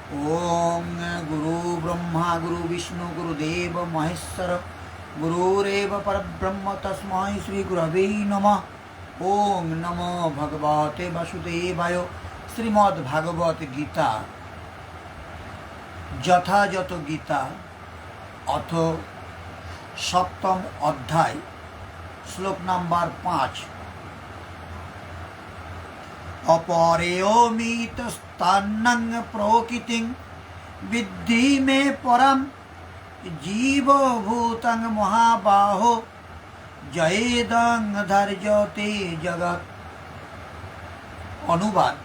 ओम गुरु ब्रह्मा गुरु विष्णु गुरुदेव महेश्वर गुरुरेव परब्रह्म तस्मै श्री गुरवे नमः। ओम नमो भगवते वासुदेवाय। श्रीमद् भागवत गीता যথাযথ গীতা অথ সপ্তম অধ্যায় শ্লোক নাম্বার 5। अपरेयोमितस्तान्नं प्रकृतिं विद्धि मे परं जीवभूतं महाबाहो जयेदं धर्यते जगत्। অনুবাদ।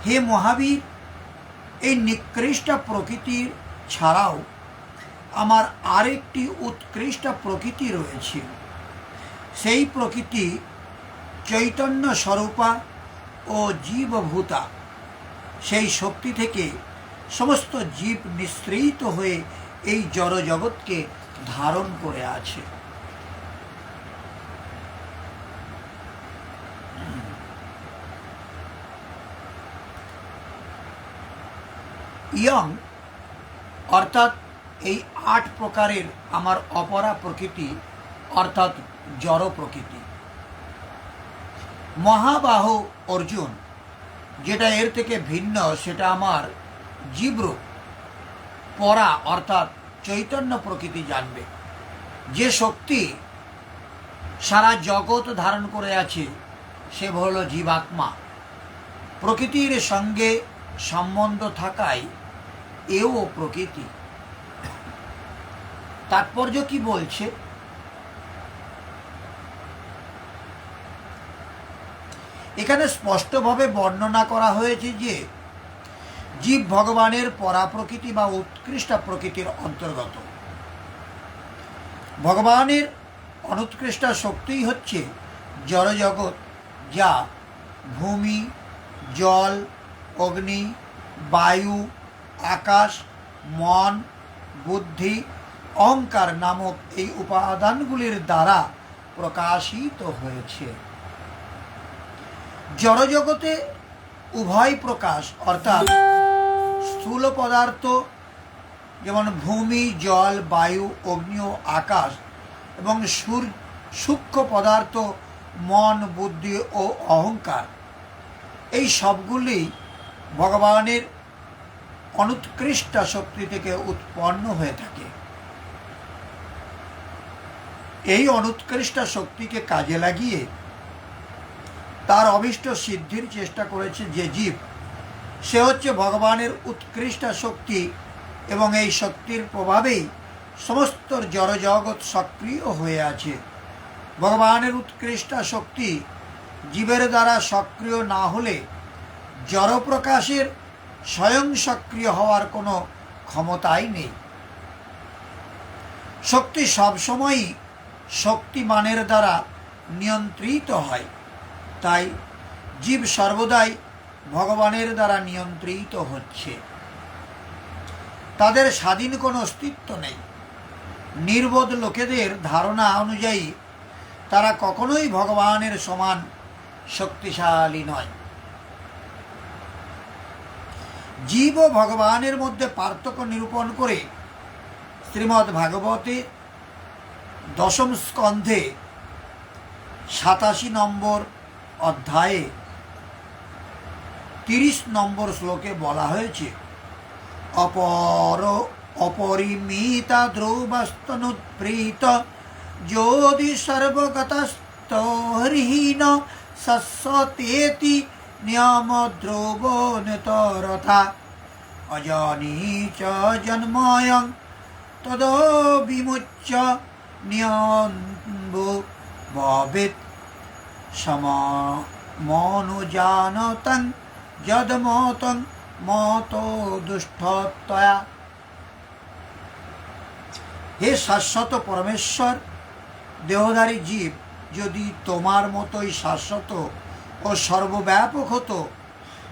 হে মহাবীর, এই নিকৃষ্ট প্রকৃতির ছাড়াও আমার আরেকটি উৎকৃষ্ট প্রকৃতি রয়েছে। সেই প্রকৃতি চৈতন্য স্বরূপা ও জীবভূতা। সেই শক্তি থেকে সমস্ত জীব নিঃসৃত হয়ে এই জড়জগৎকে ধারণ করে আছে। ইয়ং অর্থাৎ এই 8 প্রকারের আমার অপরা প্রকৃতি অর্থাৎ জড় প্রকৃতি। মহাবাহ অর্জুন, যেটা এর থেকে ভিন্ন সেটা আমার জীবরূপ। পরা অর্থাৎ চৈতন্য প্রকৃতি জানবে। যে শক্তি সারা জগৎ ধারণ করে আছে সে হল জীবাত্মা। প্রকৃতির সঙ্গে সম্বন্ধ থাকায় এও প্রকৃতি। তাৎপর্য কি বলছে? এখানে স্পষ্টভাবে বর্ণনা করা হয়েছে যে জীব ভগবানের পরাপ্রকৃতি বা উৎকৃষ্ট প্রকৃতির অন্তর্গত। ভগবানের অনুৎকৃষ্ট শক্তিই হচ্ছে জড়জগৎ, যা ভূমি, জল, অগ্নি, বায়ু, আকাশ, মন, বুদ্ধি, অহংকার নামক এই উপাদানগুলির দ্বারা প্রকাশিত হয়েছে। জড়জগতে উভয় প্রকাশ অর্থাৎ স্থূল পদার্থ যেমন ভূমি, জল, বায়ু, অগ্নি ও আকাশ এবং সূক্ষ্ম পদার্থ মন, বুদ্ধি ও অহংকার, এই সবগুলি ভগবানের অনুৎকৃষ্ট শক্তি থেকে উৎপন্ন হয়ে থাকে। এই অনুৎকৃষ্ট শক্তিকে কাজে লাগিয়ে তার অভীষ্ট সিদ্ধির চেষ্টা করেছে যে জীব, সে হচ্ছে ভগবানের উৎকৃষ্ট শক্তি এবং এই শক্তির প্রভাবেই সমস্ত জড়জগৎ সক্রিয় হয়ে আছে। ভগবানের উৎকৃষ্ট শক্তি জীবের দ্বারা সক্রিয় না হলে জড়প্রকাশের স্বয়ং সক্রিয় হওয়ার কোনো ক্ষমতাই নেই। শক্তি সবসময়ই শক্তিমানের দ্বারা নিয়ন্ত্রিত হয়, তাই জীব সর্বদাই ভগবানের দ্বারা নিয়ন্ত্রিত হচ্ছে। তাদের স্বাধীন কোনো অস্তিত্ব নেই। নির্বোধ লোকেদের ধারণা অনুযায়ী তারা কখনোই ভগবানের সমান শক্তিশালী নয়। জীব ও ভগবানের মধ্যে পার্থক্য নিরূপণ করে শ্রীমদ্ ভাগবতে 10ম স্কন্ধে 87 নম্বর অধ্যায়ে 30 নম্বর শ্লোকে বলা হয়েছে, অপরিমিতা ধ্রুবস্তনুৎপ্রীত যোদি সর্বগতস্তহীন সস্যতেতি নিয়ম ধ্রুব নেতরথা অজানি চ জন্ময়ং তদো বিমুচ্য নিয়ম্বু ভবেৎ সমমনুজানতং যদমতং মতো দুষ্টতয়া। হে শাশ্বত পরমেশ্বর, দেহধারী জীব যদি তোমার মতোই শাশ্বত ও সর্বব্যাপক হতো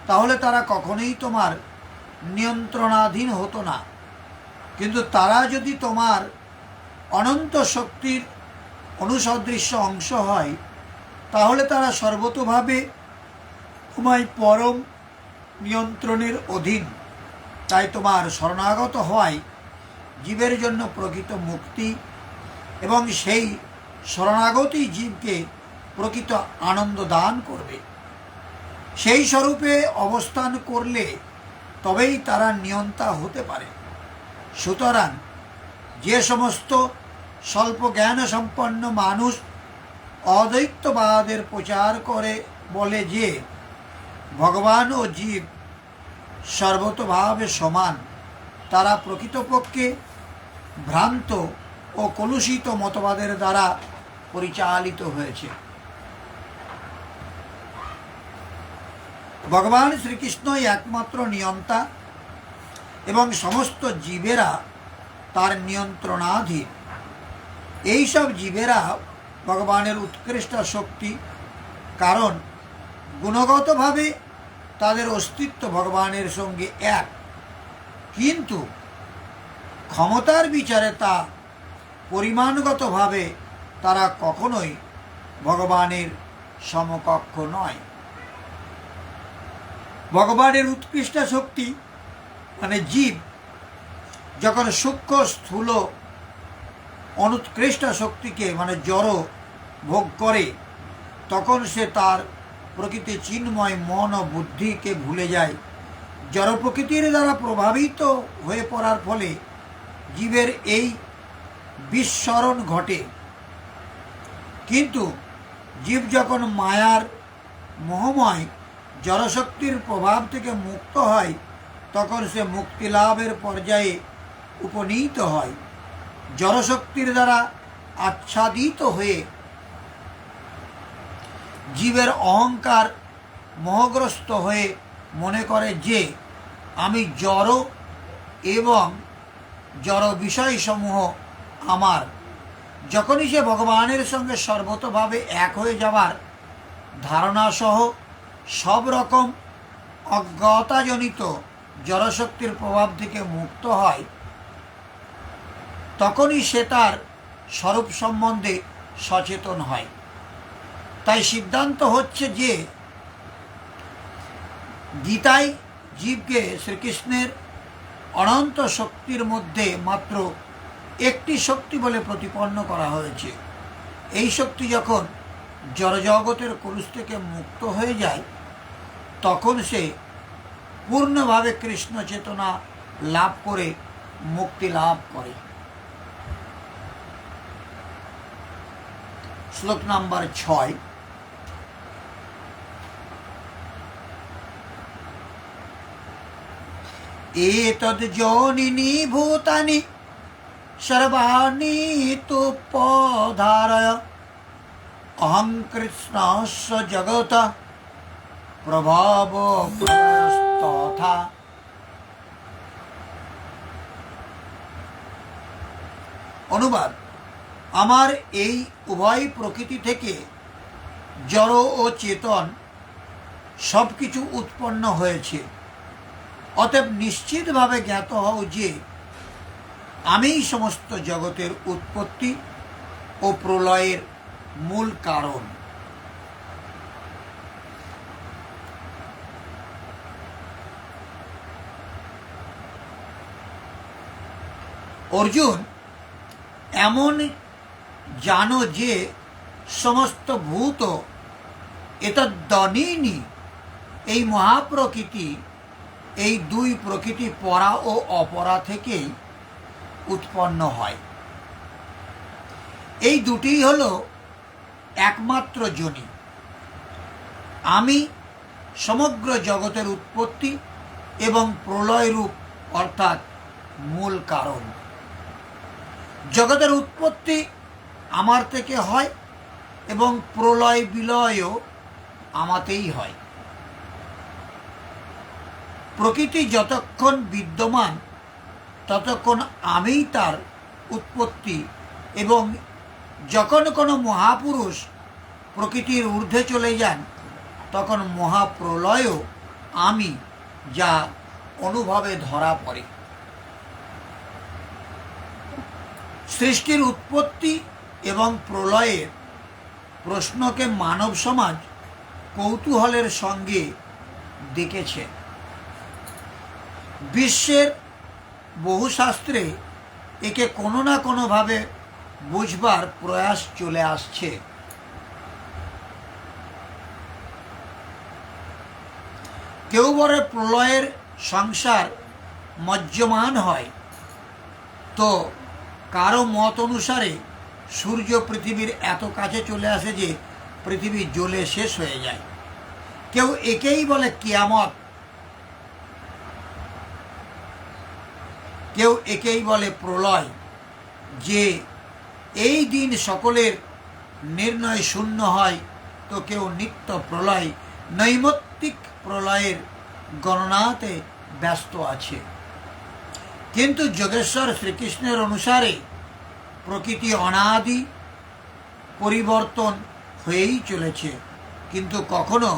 তাহলে তারা কখনোই তোমার নিয়ন্ত্রণাধীন হতো না। কিন্তু তারা যদি তোমার অনন্ত শক্তির অনুসদৃশ্য অংশ হয় তাহলে তারা সর্বতোভাবে তোমায় পরম নিয়ন্ত্রণের অধীন তাই তোমার শরণাগত হওয়াই জীবের জন্য প্রকৃত মুক্তি, এবং সেই শরণাগতই জীবকে প্রকৃত আনন্দ দান করবে। সেই স্বরূপে অবস্থান করলে তবেই তারা নিয়ন্তা হতে পারে। সুতরাং যে সমস্ত স্বল্প জ্ঞান সম্পন্ন মানুষ অদ্বৈতবাদের প্রচার করে বলে যে ভগবান ও জীব সর্বতোভাবে সমান, তারা প্রকৃতপক্ষে ভ্রান্ত ও কলুষিত মতবাদের দ্বারা পরিচালিত হয়েছে। ভগবান শ্রীকৃষ্ণই একমাত্র নিয়ন্তা এবং সমস্ত জীবেরা তার নিয়ন্ত্রণাধীন। এইসব জীবেরা ভগবানের উৎকৃষ্ট শক্তি, কারণ গুণগতভাবে তাদের অস্তিত্ব ভগবানের সঙ্গে এক, কিন্তু ক্ষমতার বিচারে তা পরিমাণগতভাবে তারা কখনোই ভগবানের সমকক্ষ নয়। ভগবানের উৎকৃষ্ট শক্তি মানে জীব যখন সূক্ষ্ম স্থূল অনুৎকৃষ্ট শক্তিকে মানে জড় ভোগ করে, তখন সে তার প্রকৃতি চিন্ময় মন ও বুদ্ধিকে ভুলে যায়। জড় প্রকৃতির দ্বারা প্রভাবিত হয়ে পড়ার ফলে জীবের এই বিস্মরণ ঘটে। কিন্তু জীব যখন মায়ার মোহময় জড়শক্তির প্রভাব থেকে মুক্ত হয়, তখন সে মুক্তি লাভের পর্যায়ে উপনীত হয়। জড়শক্তির দ্বারা আচ্ছাদিত হয়ে জীবের অহংকার মোহগ্রস্ত হয়ে মনে করে যে আমি জড় এবং জড় বিষয়সমূহ আমার। যখনই সে ভগবানের সঙ্গে সর্বতভাবে এক হয়ে যাবার ধারণাসহ সব রকম অজ্ঞতাজনিত জড়শক্তির প্রভাব থেকে মুক্ত হয়, তখনই সে তার স্বরূপ সম্বন্ধে সচেতন হয়। তাই সিদ্ধান্ত হচ্ছে যে গীতায় জীবকে শ্রীকৃষ্ণের অনন্ত শক্তির মধ্যে মাত্র একটি শক্তি বলে প্রতিপন্ন করা হয়েছে। এই শক্তি যখন জড়জগতের কলুষ থেকে মুক্ত হয়ে যায়, তখন সে পূর্ণভাবে কৃষ্ণ চেতনা লাভ করে মুক্তি লাভ করে। শ্লোক নাম্বার 6। এতদ্যোনিনি ভূতানি সর্বাণি তুপধারয় অহং কৃষ্ণস্য জগত প্রভাব তথা। অনুবাদ: আমার এই উভয় প্রকৃতি থেকে জড় ও চেতন সব কিছু উৎপন্ন হয়েছে। অতএব নিশ্চিতভাবে জ্ঞাত হও যে আমিই সমস্ত জগতের উৎপত্তি ও প্রলয়ের মূল কারণ। অর্জুন, এমন জানো যে সমস্ত ভূত এতদ্যোনিনি, এই মহাপ্রকৃতি, এই দুই প্রকৃতি পরা ও অপরা থেকেই উৎপন্ন হয়। এই দুটিই হল একমাত্র যোনি। আমি সমগ্র জগতের উৎপত্তি এবং প্রলয় রূপ অর্থাৎ মূল কারণ। জগতের উৎপত্তি আমার থেকে হয় এবং প্রলয় বিলয়ও আমাতেই হয়। প্রকৃতি যতক্ষণ বিদ্যমান ততক্ষণ আমিই তার উৎপত্তি, এবং যখন কোনো মহাপুরুষ প্রকৃতির ঊর্ধ্বে চলে যান, তখন মহাপ্রলয়ও আমি, যা অনুভবে ধরা পড়ে। সৃষ্টির উৎপত্তি এবং প্রলয়ের প্রশ্নকে মানব সমাজ কৌতূহলের সঙ্গে দেখেছে। বিশ্বের বহু শাস্ত্রে একে কোনো না কোনোভাবে বুঝবার প্রয়াস চলে আসছে। কেউ বলে প্রলয়ের সংসার মজ্জমান হয়, তো কারো মত অনুসারে সূর্য পৃথিবীর এত কাছে চলে আসে যে পৃথিবী জ্বলে শেষ হয়ে যায়। কেউ একেই বলে কিয়ামত, কেউ একেই বলে প্রলয়, যে এই দিন সকলের নির্ণয় শূন্য হয়, তো কেউ নিত্য প্রলয় নৈমিত্তিক প্রলয়ের গণনাতে ব্যস্ত আছে। কিন্তু যোগেশ্বর শ্রীকৃষ্ণের অনুসারে প্রকৃতি অনাদি পরিবর্তন হয়েই চলেছে, কিন্তু কখনো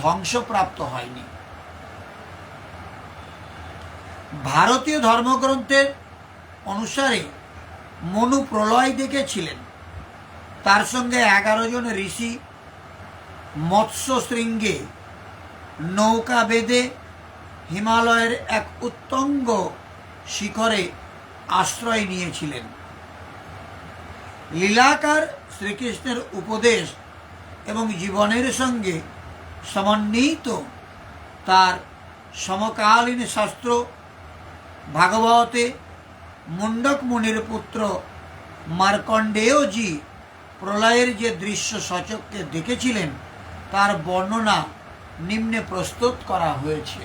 ধ্বংসপ্রাপ্ত হয়নি। ভারতীয় ধর্মগ্রন্থের অনুসারে মনু প্রলয় দেখেছিলেন। তার সঙ্গে 11 জন ঋষি মৎস্য শৃঙ্গে নৌকা বেঁধে হিমালয়ের এক উত্তুঙ্গ শিখরে আশ্রয় নিয়েছিলেন। লীলাকার শ্রীকৃষ্ণের উপদেশ এবং জীবনের সঙ্গে সমন্বিত তার সমকালীন শাস্ত্র ভাগবতে মুন্ডক মুনির পুত্র মার্কণ্ডেয়জি প্রলয়ের যে দৃশ্য সচক্ষে দেখেছিলেন তার বর্ণনা নিম্নে প্রস্তুত করা হয়েছে।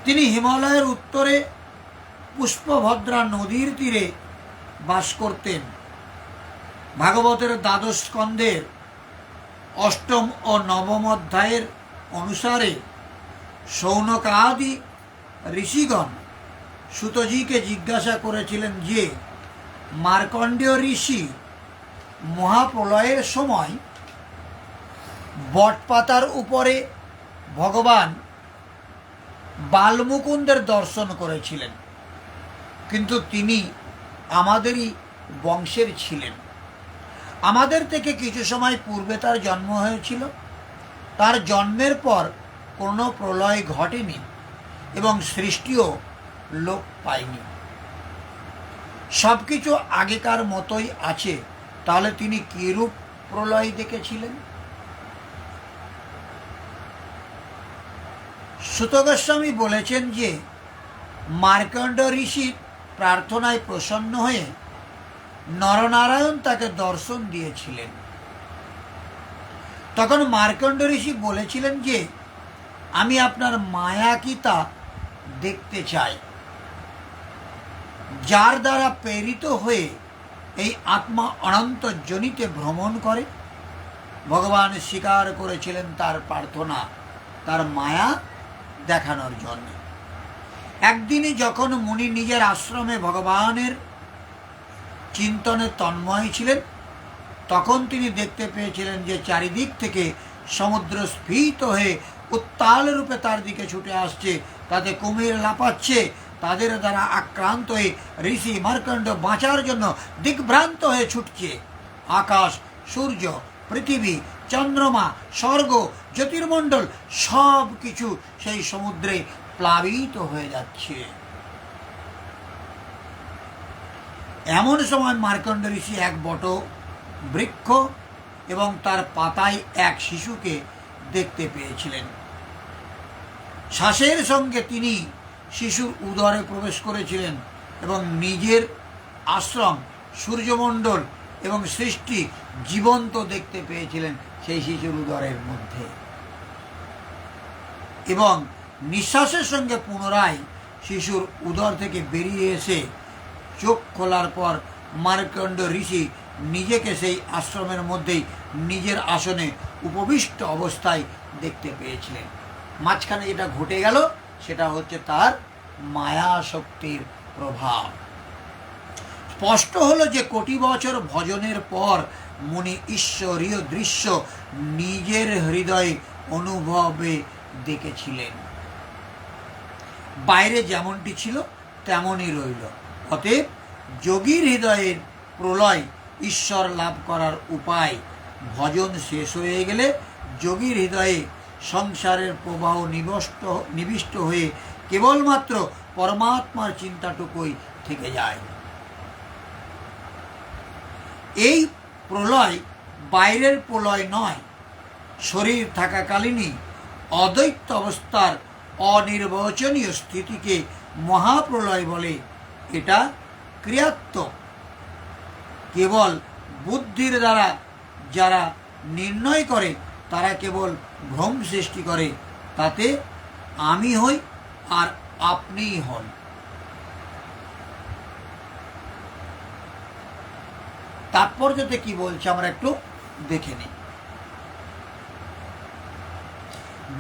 তিনি হিমালয়ের উত্তরে পুষ্পভদ্রা নদীর তীরে বাস করতেন। ভাগবতের দ্বাদশ স্কন্ধের 8ম ও 9ম অধ্যায়ের অনুসারে শৌনকাদি ঋষিগণ সুতজিকে জিজ্ঞাসা করেছিলেন যে মার্কণ্ডেয় ঋষি মহাপ্রলয়ের সময় বটপাতার উপরে ভগবান বালমুকুন্দের দর্শন করেছিলেন, কিন্তু তিনি আমাদেরই বংশের ছিলেন। আমাদের থেকে কিছু সময় পূর্বে তার জন্ম হয়েছিল। তার জন্মের পর কোনো প্রলয় ঘটেনি এবং সৃষ্টিও লোপ পায়নি। সব কিছু আগেকার মতোই আছে। তাহলে তিনি কিরূপ প্রলয় দেখেছিলেন? সুত গোস্বামী বলেছেন যে মার্কণ্ড ঋষির প্রার্থনায় প্রসন্ন হয়ে নরনারায়ণ তাকে দর্শন দিয়েছিলেন। তখন মার্কণ্ড ঋষি বলেছিলেন যে আমি আপনার মায়া কি তা দেখতে চাই, যার দ্বারা প্রেরিত হয়ে এই আত্মা অনন্ত জনিতে ভ্রমণ করে। ভগবান স্বীকার করেছিলেন তার প্রার্থনা, তার মায়া দেখানোর জন্য। একদিনে যখন মুনি নিজের আশ্রমে ভগবানের চিন্তনে তন্ময় ছিলেন, তখন তিনি দেখতে পেয়েছিলেন যে চারিদিক থেকে সমুদ্র স্ফীত হয়ে উত্তাল রূপে তার দিকে ছুটে আসছে। তাতে কুমির লাফাচ্ছে। তাদের দ্বারা আক্রান্ত হয়ে ঋষি মার্কণ্ড বাঁচার জন্য দিগ্ভ্রান্ত হয়ে ছুটছে। আকাশ, সূর্য, পৃথিবী, চন্দ্রমা, স্বর্গ, জ্যোতির্মণ্ডল সব কিছু সেই সমুদ্রে প্লাবিত হয়ে যাচ্ছে। এমন সময় মার্কণ্ড ঋষি এক বট বৃক্ষ এবং তার পাতায় এক শিশুকে দেখতে পেয়েছিলেন। শ্বাসের সঙ্গে তিনি শিশুর উদরে প্রবেশ করেছিলেন এবং নিজের আশ্রম, সূর্যমণ্ডল এবং সৃষ্টি জীবন্ত দেখতে পেয়েছিলেন সেই শিশুর উদরের মধ্যে। এবং নিঃশ্বাসের সঙ্গে পুনরায় শিশুর উদর থেকে বেরিয়ে এসে চোখ খোলার পর মার্কণ্ড ঋষি নিজেকে সেই আশ্রমের মধ্যেই নিজের আসনে উপবিষ্ট অবস্থায় দেখতে পেয়েছিলেন। মাঝখানে যেটা ঘটে গেল সেটা হচ্ছে তার মায়া শক্তির প্রভাব। স্পষ্ট হলো যে কোটি বছর ভজনের পর মুনি ঈশ্বরীয় দৃশ্য নিজের হৃদয়ে অনুভবে দেখেছিলেন। বাইরে যেমনটি ছিল তেমনই রইল। অতএব যোগীর হৃদয়ের প্রলয় ঈশ্বর লাভ করার উপায়। ভজন শেষ হয়ে গেলে যোগীর হৃদয়ে সংসারের প্রবাহ নিবিষ্ট হয়ে কেবলমাত্র পরমাত্মার চিন্তাটুকুই থেকে যায়। এই প্রলয় বাইরের প্রলয় নয়, শরীর থাকাকালীনই অদ্বৈত অবস্থার অনির্বচনীয় স্থিতিকে মহাপ্রলয় বলে। এটা ক্রিয়াত্মক, কেবল বুদ্ধির দ্বারা যারা নির্ণয় করে তারা কেবল ভ্রম সৃষ্টি করে, তাতে আমি হই আর আপনিই হন। তাৎপর্যতে কি বলছে আমরা একটু দেখে নিই।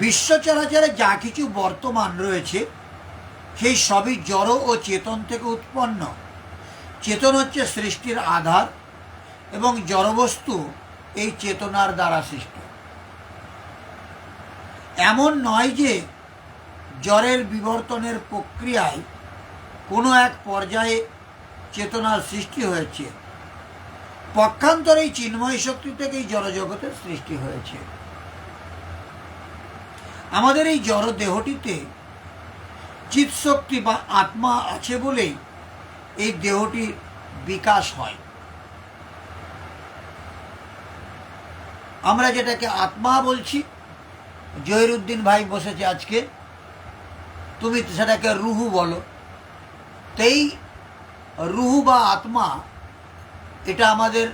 বিশ্ব চরাচরে যা কিছু বর্তমান রয়েছে সেই সবই জড় ও চেতন থেকে উৎপন্ন। চেতন হচ্ছে সৃষ্টির আধার এবং জড়বস্তু এই চেতনার দ্বারা সৃষ্টি। এমন নয় যে জড়ের বিবর্তনের প্রক্রিয়ায় কোনো এক পর্যায়ে চেতনার সৃষ্টি হয়েছে, পক্ষান্তরে এই চিন্ময় শক্তি থেকেই জড়জগতের সৃষ্টি হয়েছে। আমাদের এই জড় দেহটিতে চিৎশক্তি বা আত্মা আছে বলেই এই দেহটির বিকাশ হয়। আমরা যেটাকে আত্মা বলছি, জহিরুদ্দিন ভাই বসেছে আজকে, তুমি সেটাকে রুহু বলো। তাই রুহু বা আত্মা এটা আমাদের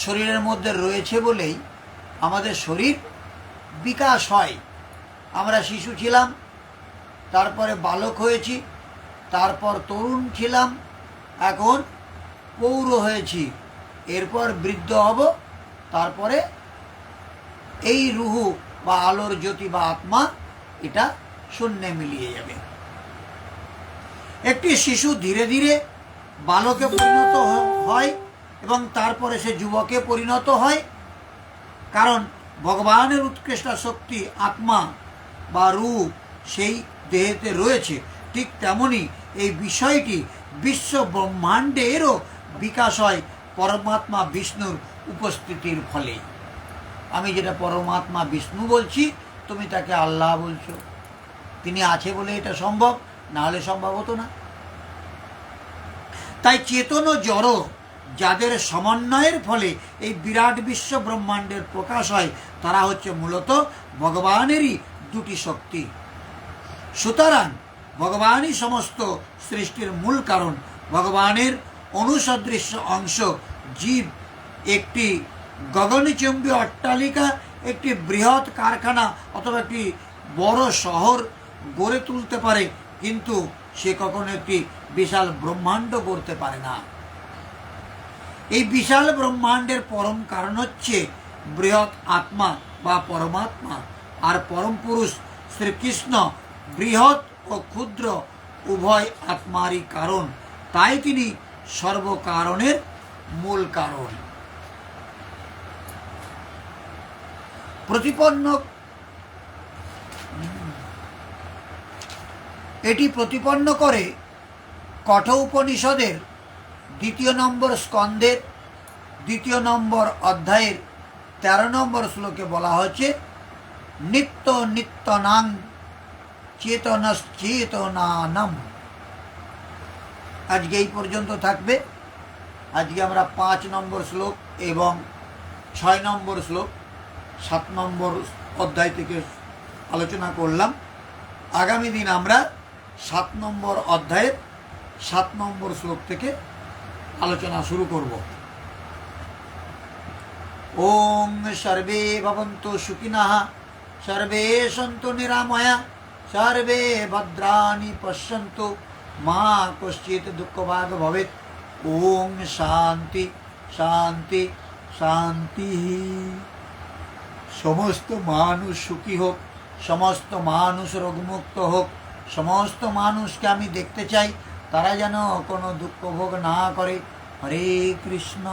শরীরের মধ্যে রয়েছে বলেই আমাদের শরীর বিকাশ হয়। আমরা শিশু ছিলাম, তারপরে বালক হয়েছি, তারপর তরুণ ছিলাম, এখন পৌর হয়েছি, এরপর বৃদ্ধ হব, তারপরে এই রুহু বা আলোর জ্যোতি বা আত্মা এটা শূন্যে মিলিয়ে যাবে। একটি শিশু ধীরে ধীরে বালকে পরিণত হয় এবং তারপরে সে যুবকে পরিণত হয়, কারণ ভগবানের উৎকৃষ্ট শক্তি আত্মা বা রূপ সেই দেহেতে রয়েছে। ঠিক তেমনি এই বিষয়টি বিশ্ব ব্রহ্মাণ্ডেরও বিকাশ হয় পরমাত্মা বিষ্ণুর উপস্থিতির ফলে। আমি যেটা পরমাত্মা বিষ্ণু বলছি, তুমি তাকে আল্লাহ বলছো। তিনি আছে বলে এটা সম্ভব, না হলে সম্ভব হতো না। তাই চেতন ও জড় যাদের সমন্বয়ের ফলে এই বিরাট বিশ্ব ব্রহ্মাণ্ডের প্রকাশ হয়, তারা হচ্ছে মূলত ভগবানেরই দুটি শক্তি। সুতরাং ভগবানই সমস্ত সৃষ্টির মূল কারণ। ভগবানের অনুসদৃশ্য অংশ জীব একটি গগনচুম্বী অট্টালিকা, একটি বৃহৎ কারখানা অথবা একটি বড় শহর গড়ে তুলতে পারে, কিন্তু সে কখনো একটি বিশাল ব্রহ্মাণ্ড গড়তে পারে না। এই বিশাল ব্রহ্মাণ্ডের পরম কারণ হচ্ছে বৃহৎ আত্মা বা পরমাত্মা, আর পরম পুরুষ শ্রীকৃষ্ণ বৃহৎ ও ক্ষুদ্র উভয় আত্মারই কারণ। তাই তিনি সর্বকারণের মূল কারণ। এটি প্রতিপন্ন করে কঠোপনিষদের 2 নম্বর স্কন্ধের 2 নম্বর অধ্যায়ের 13 নম্বর শ্লোকে বলা হয়েছে, নিত্য নিত্যনাং চেতনশ্চেতনানাম। আজকে এই পর্যন্ত থাকবে। আজকে আমরা 5 নম্বর শ্লোক এবং 6 নম্বর শ্লোক 7 নম্বর অধ্যায় থেকে আলোচনা করলাম। আগামী দিন আমরা 7 নম্বর অধ্যায়ের 7 নম্বর শ্লোক থেকে আলোচনা শুরু করব। ওম সর্বে ভবন্তু সুখিনঃ, সর্বে সন্তু নিরাময়া, সর্বে ভদ্রাণি পশ্যন্তু, মা কশ্চিৎ দুঃখভাগ ভবেৎ। ওম শান্তি শান্তি শান্তি। সমস্ত মানুষ সুখী হোক, সমস্ত মানুষ রোগমুক্ত হোক, সমস্ত মানুষকে আমি দেখতে চাই তারা যেন কোনো দুঃখ ভোগ না করে। হরে কৃষ্ণ।